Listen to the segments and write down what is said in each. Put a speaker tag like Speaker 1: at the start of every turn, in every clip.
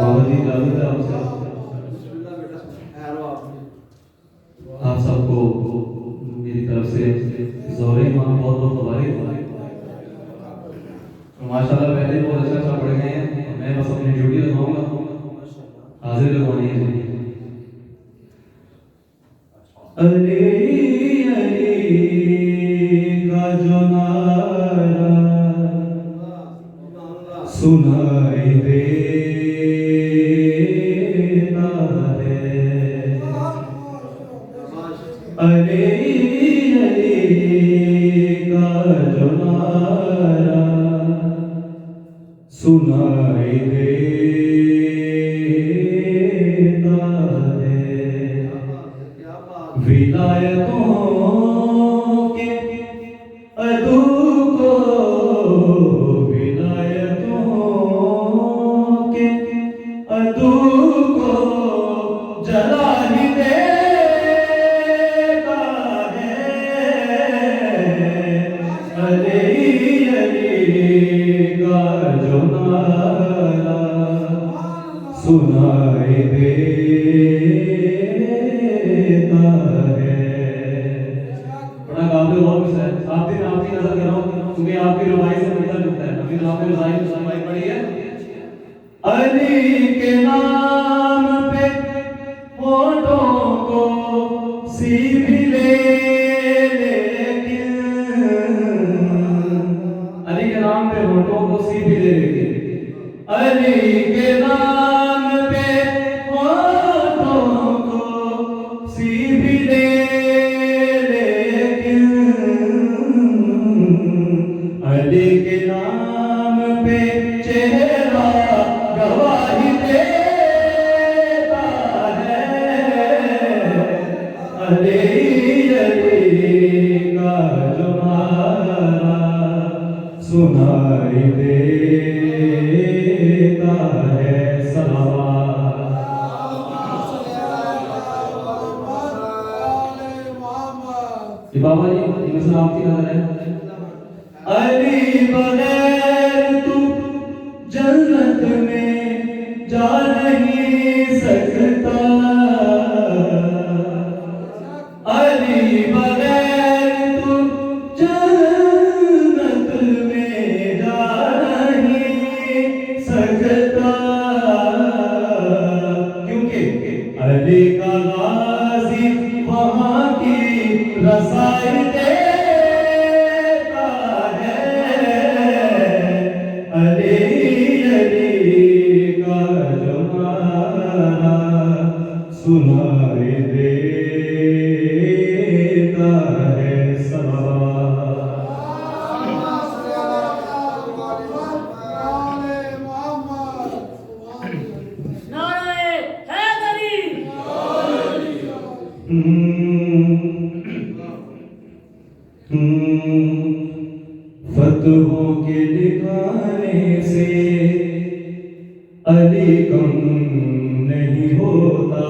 Speaker 1: बाबा जी इजाजत है आपसे। आप सबको मेरी तरफ से ज़ोरे इमाम बहुत बहुत मुबारक। माशाल्लाह पहले बहुत अच्छा अच्छा पढ़ गए हैं। मैं बस अपनी ड्यूटी लगाऊंगा, हाजिर लगवानी है जी। अली अली का जो नारा सुनाई देता है, अली अली का जो नारा सुनाई देता है, विलायतों के अदू को, विलायतों के अदू को जला ही देता है, अली अली का जो नारा सुनाई देता है। बड़ा काबिल और भी है। आपकी नजर कर रहा हूँ क्योंकि आपकी रुबाई से मिलता जुलता है। अभी तो आपने रुबाई पढ़ी है। अली के नाम पे होठों को सी भी ले, लेकिन अली के नाम पे होठों को सी भी ले, लेकिन अली के नाम पे होठों को सी भी ले, लेकिन अली के नाम पे चेहरा गवाही देता है, अली अली का जो नारा सुनाई देता है। सलावत बाबा जी इसमें आपकी नजर है। अली बगैर तू जन्नत में जा नहीं सकता, अली बगैर तू जन्नत में जा नहीं सकता, क्योंकि अली का गाजी वहाँ की रसाई देता है, अली अली का जो नारा सुनाई देता है। फतहों के लिखाने से अली कम नहीं होता,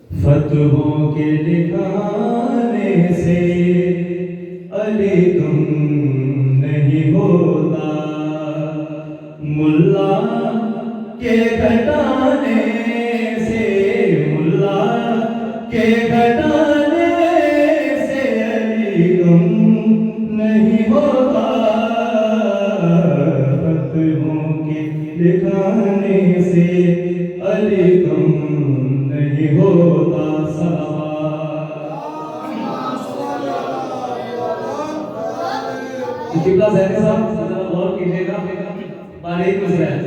Speaker 1: फतहों के लिखाने से अली कम नहीं होता, मुल्ला के घटाने से, मुल्ला के घटाने से अली कम नहीं होता, फतहों के लिखाने से अली कम नहीं होता। किबला ज़हन साहब गौर कीजिएगा, बारीक गुजरा है।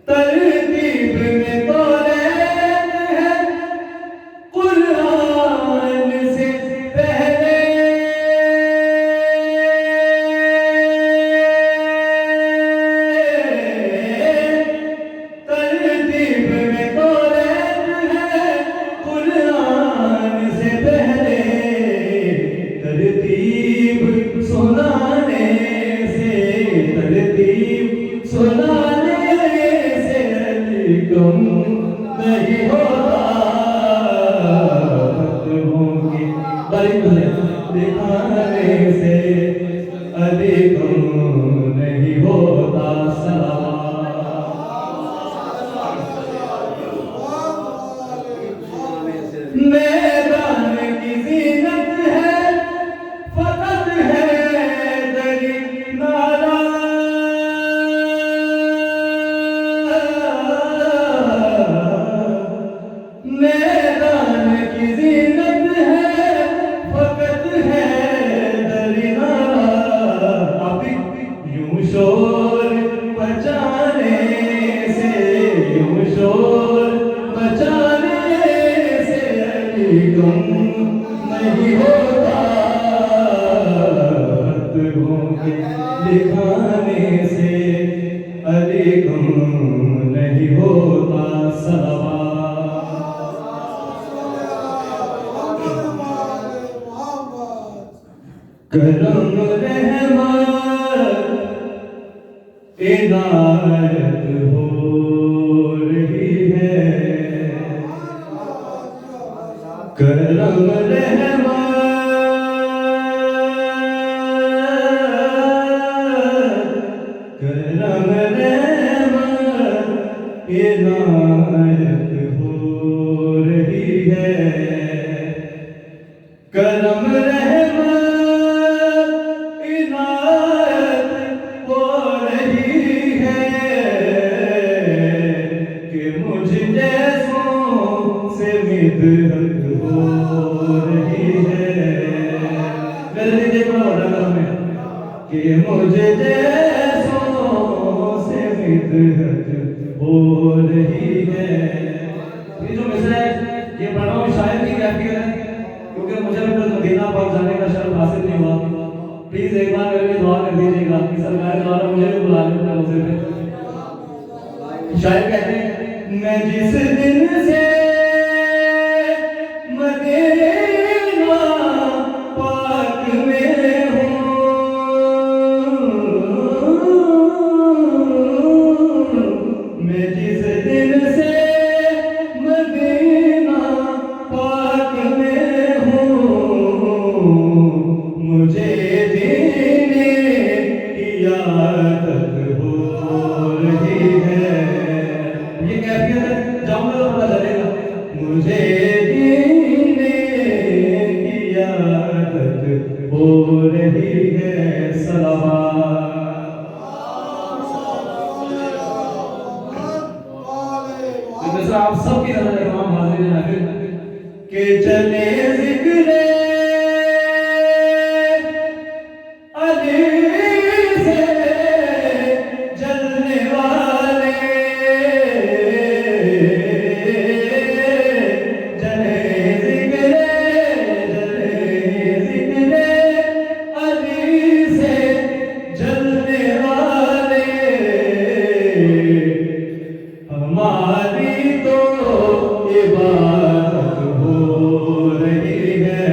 Speaker 1: तरतीब में कौलैन है कुरान से पहले, तरतीब में कौलैन है कुरान से पहले, तरतीब सुनाने से, तरतीब सुनाने से अली कम नहीं होता, फतहों के दिखाने से अली कम नहीं होता। दिखाने से अली कम नहीं होता करम रहमत इनायत हो रही है करम रहमत इनायत हो रही है करम रहमत इनायत हो रही है कि मुझ जैसों से मिदहत हो रही है मेरे लिए बड़ा बड़ा काम है कि मुझ जैसों से मिदहत हो रही है ये जो मिसरा है ये पढ़ा हूँ शायर की कैफियत है क्योंकि मुझे अभी तक मदीना पाक जाने का शर्फ हासिल नहीं हुआ प्लीज एक बार मेरे लिए दुआ कर दीजिएगा कि सरकार द्वारा मुझे भी बुला लें रोजे पे शायर कहते हैं मैं जिस दिन से मदीना पाक में हूँ मैं जिस दिन से मदीना पाक में मुझे दीने की आदत हो रही है ये कैफियत है जाऊंगा तो पता चलेगा मुझे दीने की आदत हो रही है सलावत आप सबकी नजर इमाम हाजिर हैं के चले जिक्र हमारी तो इबादत हो रही है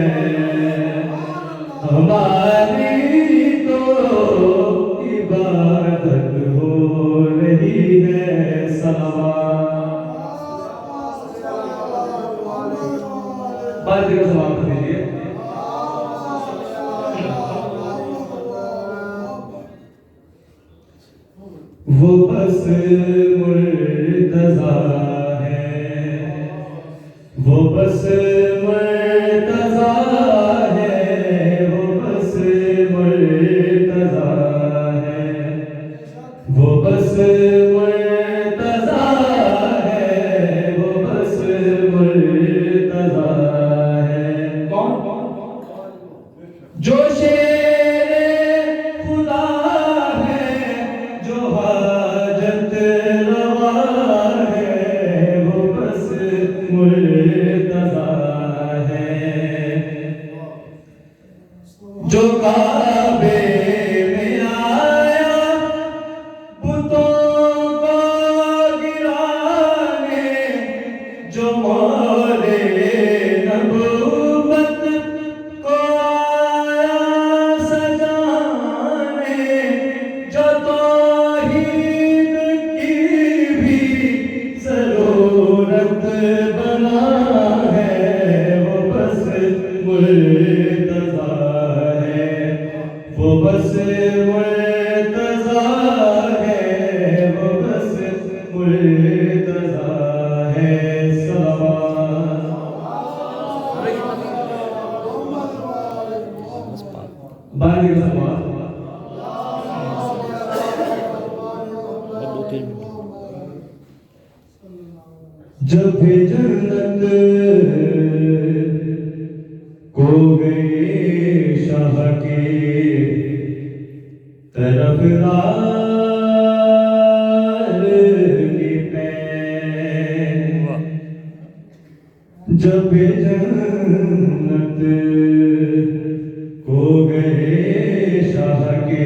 Speaker 1: हमारी तो इबादत हो रही है बात को समाप्त कर दीजिए वो बस मुर्तज़ा है वो बस मुर्तज़ा है वो बस मुर्तज़ा है वो बस मुर्तज़ा है वो बस मुर्तज़ा है कौन जो शेरे खुदा है जो हाजत रवा है वो बस मुर्तज़ा है जो काबे में आया बुतों को गिराने जो मोरे नबूवत को आया सजाने जो तौहीद की भी ज़रूरत बना है वो बस मुर्तज़ा है वो बस मुर्तज़ा है वो बस मुर्तज़ा है जब भी जन्नत को गए शाह के तरफदार के पैर जब भी जन्नत को गए शाह के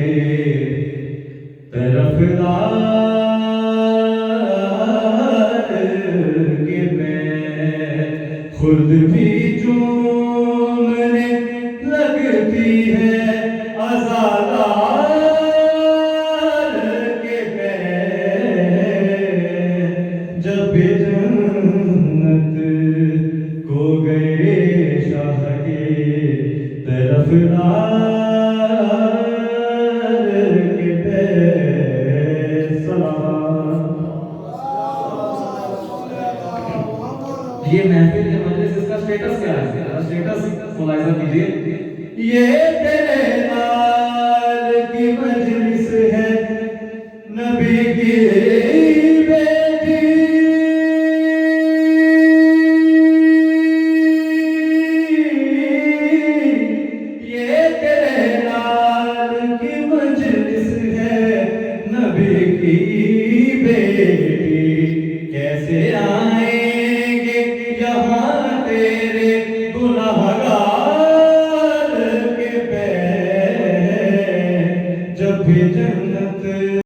Speaker 1: भी जन्नत